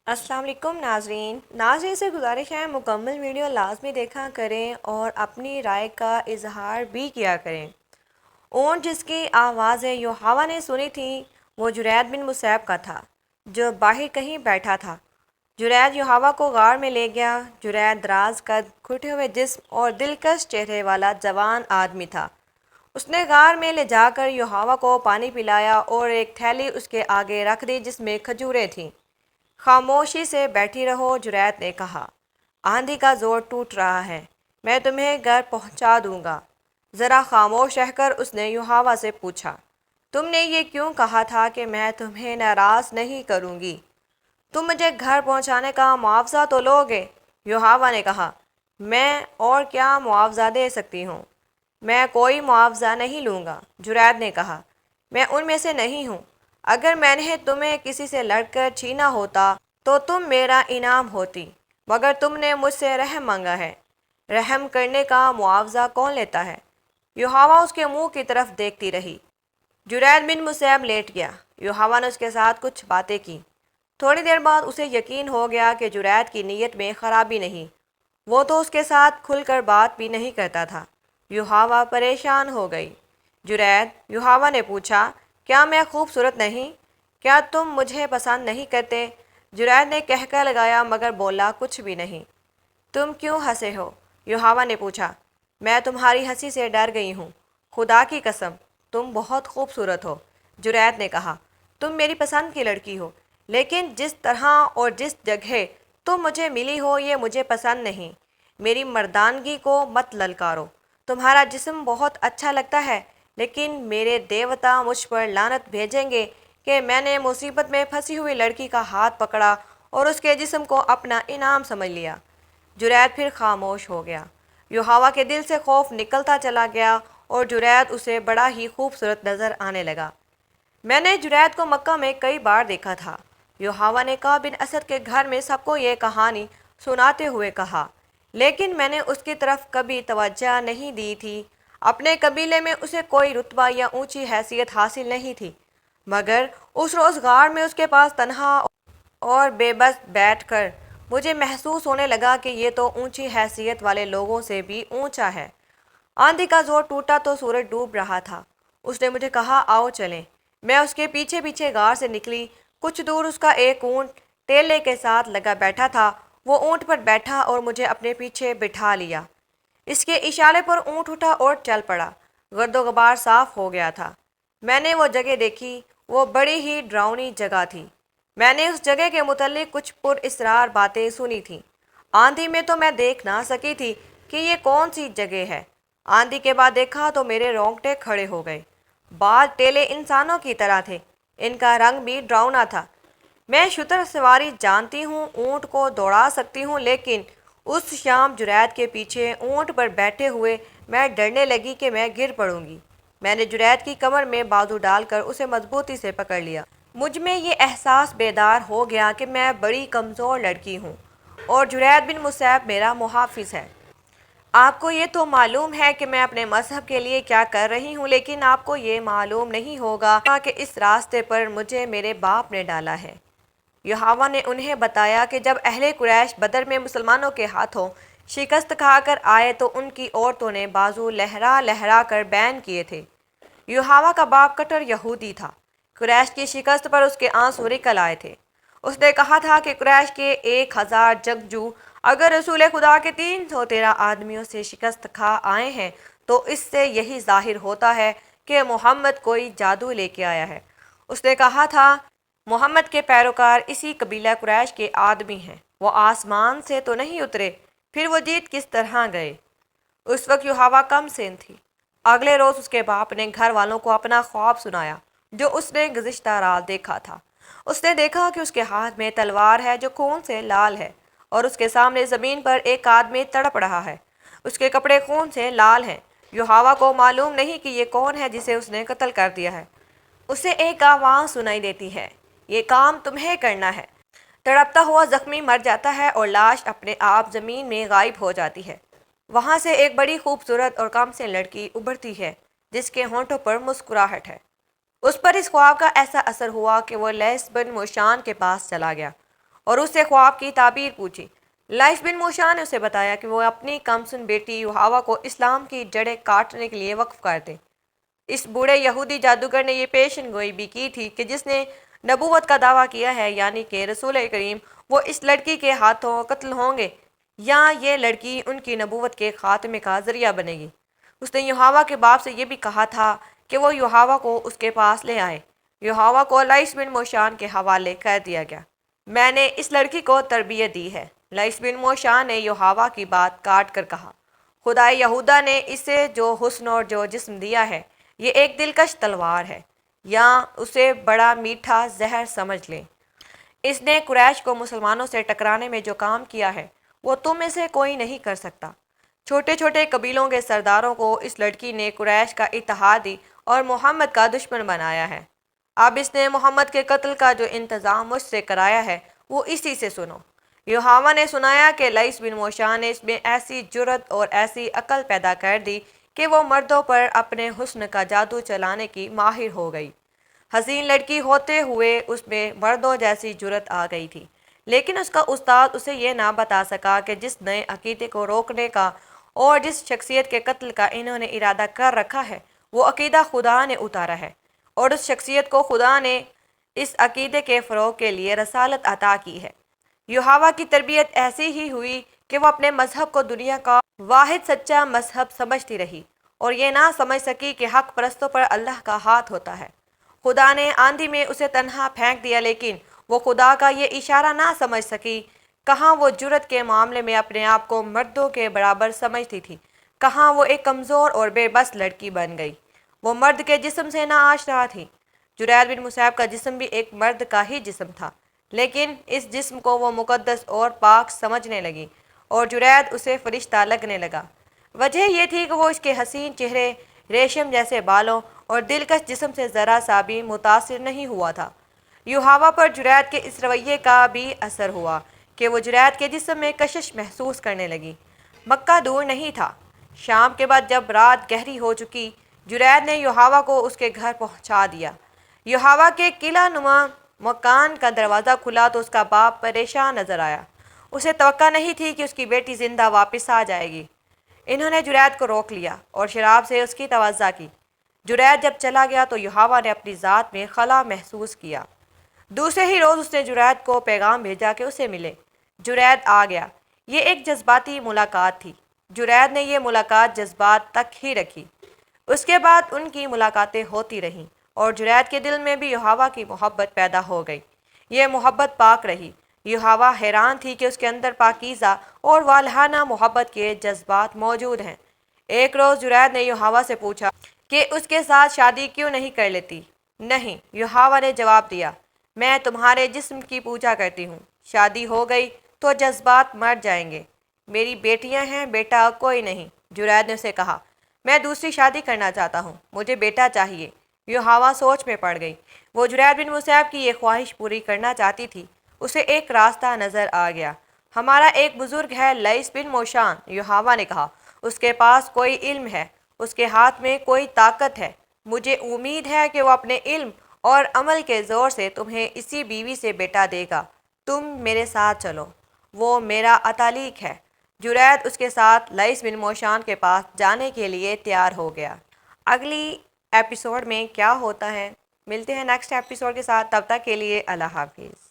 السلام علیکم ناظرین سے گزارش ہے مکمل ویڈیو لازمی دیکھا کریں اور اپنی رائے کا اظہار بھی کیا کریں۔ اونٹ جس کی آوازیں یوحوا نے سنی تھی وہ جرید بن مصعب کا تھا جو باہر کہیں بیٹھا تھا۔ جرید یوحوا کو غار میں لے گیا۔ جرید دراز قد، گھٹے ہوئے جسم اور دلکش چہرے والا جوان آدمی تھا۔ اس نے غار میں لے جا کر یوحوا کو پانی پلایا اور ایک تھیلی اس کے آگے رکھ دی جس میں کھجوریں تھیں۔ خاموشی سے بیٹھی رہو، جرید نے کہا۔ آندھی کا زور ٹوٹ رہا ہے، میں تمہیں گھر پہنچا دوں گا۔ ذرا خاموش رہ کر اس نے یوحوا سے پوچھا، تم نے یہ کیوں کہا تھا کہ میں تمہیں ناراض نہیں کروں گی؟ تم مجھے گھر پہنچانے کا معاوضہ تو لوگے؟ یوحوا نے کہا، میں اور کیا معاوضہ دے سکتی ہوں؟ میں کوئی معاوضہ نہیں لوں گا۔ جرید نے کہا، میں ان میں سے نہیں ہوں۔ اگر میں نے تمہیں کسی سے لڑ کر چھینا ہوتا تو تم میرا انعام ہوتی، مگر تم نے مجھ سے رحم مانگا ہے۔ رحم کرنے کا معاوضہ کون لیتا ہے؟ یوحوا اس کے منہ کی طرف دیکھتی رہی۔ جرید بن مصعب لیٹ گیا۔ یوحوا نے اس کے ساتھ کچھ باتیں کی۔ تھوڑی دیر بعد اسے یقین ہو گیا کہ جرید کی نیت میں خرابی نہیں، وہ تو اس کے ساتھ کھل کر بات بھی نہیں کرتا تھا۔ یوحوا پریشان ہو گئی۔ جرید، یوحوا نے پوچھا، کیا میں خوبصورت نہیں؟ کیا تم مجھے پسند نہیں کرتے؟ جرید نے کہکا لگایا مگر بولا کچھ بھی نہیں۔ تم کیوں ہنسے ہو؟ یوحوا نے پوچھا۔ میں تمہاری ہنسی سے ڈر گئی ہوں، خدا کی قسم تم بہت خوبصورت ہو۔ جرید نے کہا، تم میری پسند کی لڑکی ہو، لیکن جس طرح اور جس جگہ تم مجھے ملی ہو یہ مجھے پسند نہیں۔ میری مردانگی کو مت للکارو۔ تمہارا جسم بہت اچھا لگتا ہے، لیکن میرے دیوتا مجھ پر لعنت بھیجیں گے کہ میں نے مصیبت میں پھنسی ہوئی لڑکی کا ہاتھ پکڑا اور اس کے جسم کو اپنا انعام سمجھ لیا۔ جرید پھر خاموش ہو گیا۔ یوحوا کے دل سے خوف نکلتا چلا گیا اور جرید اسے بڑا ہی خوبصورت نظر آنے لگا۔ میں نے جرید کو مکہ میں کئی بار دیکھا تھا، یوحوا نے کعب بن اسد کے گھر میں سب کو یہ کہانی سناتے ہوئے کہا، لیکن میں نے اس کی طرف کبھی توجہ نہیں دی تھی۔ اپنے قبیلے میں اسے کوئی رتبہ یا اونچی حیثیت حاصل نہیں تھی، مگر اس روز غار میں اس کے پاس تنہا اور بے بس بیٹھ کر مجھے محسوس ہونے لگا کہ یہ تو اونچی حیثیت والے لوگوں سے بھی اونچا ہے۔ آندھی کا زور ٹوٹا تو سورج ڈوب رہا تھا۔ اس نے مجھے کہا، آؤ چلیں۔ میں اس کے پیچھے پیچھے غار سے نکلی۔ کچھ دور اس کا ایک اونٹ ٹیلے کے ساتھ لگا بیٹھا تھا۔ وہ اونٹ پر بیٹھا اور مجھے اپنے پیچھے بٹھا لیا۔ اس کے اشارے پر اونٹ اٹھا اور چل پڑا۔ گرد و غبار صاف ہو گیا تھا۔ میں نے وہ جگہ دیکھی، وہ بڑی ہی ڈراؤنی جگہ تھی۔ میں نے اس جگہ کے متعلق کچھ پر اسرار باتیں سنی تھیں۔ آندھی میں تو میں دیکھ نہ سکی تھی کہ یہ کون سی جگہ ہے۔ آندھی کے بعد دیکھا تو میرے رونگٹے کھڑے ہو گئے۔ بعض ٹیلے انسانوں کی طرح تھے، ان کا رنگ بھی ڈراؤنا تھا۔ میں شتر سواری جانتی ہوں، اونٹ کو دوڑا سکتی ہوں، لیکن اس شام جرید کے پیچھے اونٹ پر بیٹھے ہوئے میں ڈرنے لگی کہ میں گر پڑوں گی۔ میں نے جرید کی کمر میں بازو ڈال کر اسے مضبوطی سے پکڑ لیا۔ مجھ میں یہ احساس بیدار ہو گیا کہ میں بڑی کمزور لڑکی ہوں اور جرید بن مصعب میرا محافظ ہے۔ آپ کو یہ تو معلوم ہے کہ میں اپنے مذہب کے لیے کیا کر رہی ہوں، لیکن آپ کو یہ معلوم نہیں ہوگا کہ اس راستے پر مجھے میرے باپ نے ڈالا ہے۔ یوحوا نے انہیں بتایا کہ جب اہل قریش بدر میں مسلمانوں کے ہاتھوں شکست کھا کر آئے تو ان کی عورتوں نے بازو لہرا لہرا کر بین کیے تھے۔ یوحوا کا باپ کٹر یہودی تھا۔ قریش کی شکست پر اس کے آنسو نکل آئے تھے۔ اس نے کہا تھا کہ قریش کے 1000 جنگجو اگر رسول خدا کے 313 آدمیوں سے شکست کھا آئے ہیں تو اس سے یہی ظاہر ہوتا ہے کہ محمد کوئی جادو لے کے آیا ہے۔ اس نے کہا تھا، محمد کے پیروکار اسی قبیلہ قریش کے آدمی ہیں، وہ آسمان سے تو نہیں اترے، پھر وہ جیت کس طرح گئے؟ اس وقت یوحوا کم سن تھی۔ اگلے روز اس کے باپ نے گھر والوں کو اپنا خواب سنایا جو اس نے گزشتہ رات دیکھا تھا۔ اس نے دیکھا کہ اس کے ہاتھ میں تلوار ہے جو خون سے لال ہے اور اس کے سامنے زمین پر ایک آدمی تڑپ رہا ہے، اس کے کپڑے خون سے لال ہیں۔ یوحوا کو معلوم نہیں کہ یہ کون ہے جسے اس نے قتل کر دیا ہے۔ اسے ایک آواز سنائی دیتی ہے، یہ کام تمہیں کرنا ہے۔ تڑپتا ہوا زخمی مر جاتا ہے اور لاش اپنے آپ زمین میں غائب ہو جاتی ہے۔ وہاں سے ایک بڑی خوبصورت اور کم سن لڑکی ابھرتی ہے جس کے ہونٹوں پر مسکراہٹ ہے۔ اس پر اس خواب کا ایسا اثر ہوا کہ وہ لیس بن موشان کے پاس چلا گیا۔ اور اس سے خواب کی تعبیر پوچھی۔ لائث بن موشا نے اسے بتایا کہ وہ اپنی کمسن بیٹی یحاوا کو اسلام کی جڑیں کاٹنے کے لیے وقف کر دے۔ اس بوڑھے یہودی جادوگر نے یہ پیشن گوئی بھی کی تھی کہ جس نے نبوت کا دعویٰ کیا ہے، یعنی کہ رسول کریم وہ اس لڑکی کے ہاتھوں قتل ہوں گے یا یہ لڑکی ان کی نبوت کے خاتمے کا ذریعہ بنے گی۔ اس نے یحاوا کے باپ سے یہ بھی کہا تھا کہ وہ یحاوا کو اس کے پاس لے آئے۔ یحاوا کو لائث بن موشان کے حوالے کر دیا گیا۔ میں نے اس لڑکی کو تربیت دی ہے، لائث بن موشا نے یحاوا کی بات کاٹ کر کہا۔ خدا یہودا نے اسے جو حسن اور جو جسم دیا ہے یہ ایک دلکش تلوار ہے، یا اسے بڑا میٹھا زہر سمجھ لیں۔ اس نے قریش کو مسلمانوں سے ٹکرانے میں جو کام کیا ہے وہ تم میں سے کوئی نہیں کر سکتا۔ چھوٹے چھوٹے قبیلوں کے سرداروں کو اس لڑکی نے قریش کا اتحادی اور محمد کا دشمن بنایا ہے۔ اب اس نے محمد کے قتل کا جو انتظام مجھ سے کرایا ہے وہ اسی سے سنو۔ یحاوا نے سنایا کہ لائث بن موشا نے اس میں ایسی جرت اور ایسی عقل پیدا کر دی کہ وہ مردوں پر اپنے حسن کا جادو چلانے کی ماہر ہو گئی۔ حسین لڑکی ہوتے ہوئے اس میں مردوں جیسی جرت آ گئی تھی، لیکن اس کا استاد اسے یہ نہ بتا سکا کہ جس نئے عقیدے کو روکنے کا اور جس شخصیت کے قتل کا انہوں نے ارادہ کر رکھا ہے وہ عقیدہ خدا نے اتارا ہے، اور اس شخصیت کو خدا نے اس عقیدے کے فروغ کے لیے رسالت عطا کی ہے۔ یحاوا کی تربیت ایسی ہی ہوئی کہ وہ اپنے مذہب کو دنیا کا واحد سچا مذہب سمجھتی رہی اور یہ نہ سمجھ سکی کہ حق پرستوں پر اللہ کا ہاتھ ہوتا ہے۔ خدا نے آندھی میں اسے تنہا پھینک دیا، لیکن وہ خدا کا یہ اشارہ نہ سمجھ سکی۔ کہاں وہ جرت کے معاملے میں اپنے آپ کو مردوں کے برابر سمجھتی تھی، کہاں وہ ایک کمزور اور بے بس لڑکی بن گئی۔ وہ مرد کے جسم سے نہ آشنا تھی۔ جرید بن مصعب کا جسم بھی ایک مرد کا ہی جسم تھا، لیکن اس جسم کو وہ مقدس اور پاک سمجھنے لگی اور جرید اسے فرشتہ لگنے لگا۔ وجہ یہ تھی کہ وہ اس کے حسین چہرے، ریشم جیسے بالوں اور دلکش جسم سے ذرا سا بھی متاثر نہیں ہوا تھا۔ یحاوا پر جرید کے اس رویے کا بھی اثر ہوا کہ وہ جرید کے جسم میں کشش محسوس کرنے لگی۔ مکہ دور نہیں تھا۔ شام کے بعد جب رات گہری ہو چکی، جرید نے یحاوا کو اس کے گھر پہنچا دیا۔ یحاوا کے قلعہ نما مکان کا دروازہ کھلا تو اس کا باپ پریشان نظر آیا۔ اسے توقع نہیں تھی کہ اس کی بیٹی زندہ واپس آ جائے گی۔ انہوں نے جرید کو روک لیا اور شراب سے اس کی تواضع کی۔ جرید جب چلا گیا تو یحاوا نے اپنی ذات میں خلا محسوس کیا۔ دوسرے ہی روز اس نے جرید کو پیغام بھیجا کہ اسے ملے۔ جرید آ گیا۔ یہ ایک جذباتی ملاقات تھی۔ جرید نے یہ ملاقات جذبات تک ہی رکھی۔ اس کے بعد ان کی ملاقاتیں ہوتی رہیں اور جرید کے دل میں بھی یحاوا کی محبت پیدا ہو گئی۔ یہ محبت پاک رہی۔ یحاوا حیران تھی کہ اس کے اندر پاکیزہ اور والہانہ محبت کے جذبات موجود ہیں۔ ایک روز جرید نے یحاوا سے پوچھا کہ اس کے ساتھ شادی کیوں نہیں کر لیتی؟ نہیں، یحاوا نے جواب دیا، میں تمہارے جسم کی پوجا کرتی ہوں۔ شادی ہو گئی تو جذبات مر جائیں گے۔ میری بیٹیاں ہیں، بیٹا کوئی نہیں۔ جرید نے اسے کہا، میں دوسری شادی کرنا چاہتا ہوں، مجھے بیٹا چاہیے۔ یحاوا سوچ میں پڑ گئی۔ وہ جرید بن مصعب کی یہ خواہش پوری کرنا چاہتی تھی۔ اسے ایک راستہ نظر آ گیا۔ ہمارا ایک بزرگ ہے لائث بن موشان، یحاوا نے کہا، اس کے پاس کوئی علم ہے، اس کے ہاتھ میں کوئی طاقت ہے۔ مجھے امید ہے کہ وہ اپنے علم اور عمل کے زور سے تمہیں اسی بیوی سے بیٹا دے گا۔ تم میرے ساتھ چلو، وہ میرا اتالیق ہے۔ جرید اس کے ساتھ لائث بن موشان کے پاس جانے کے لیے تیار ہو گیا۔ اگلی ایپیسوڈ میں کیا ہوتا ہے، ملتے ہیں نیکسٹ ایپیسوڈ کے ساتھ، تب تک کے لیے اللہ حافظ۔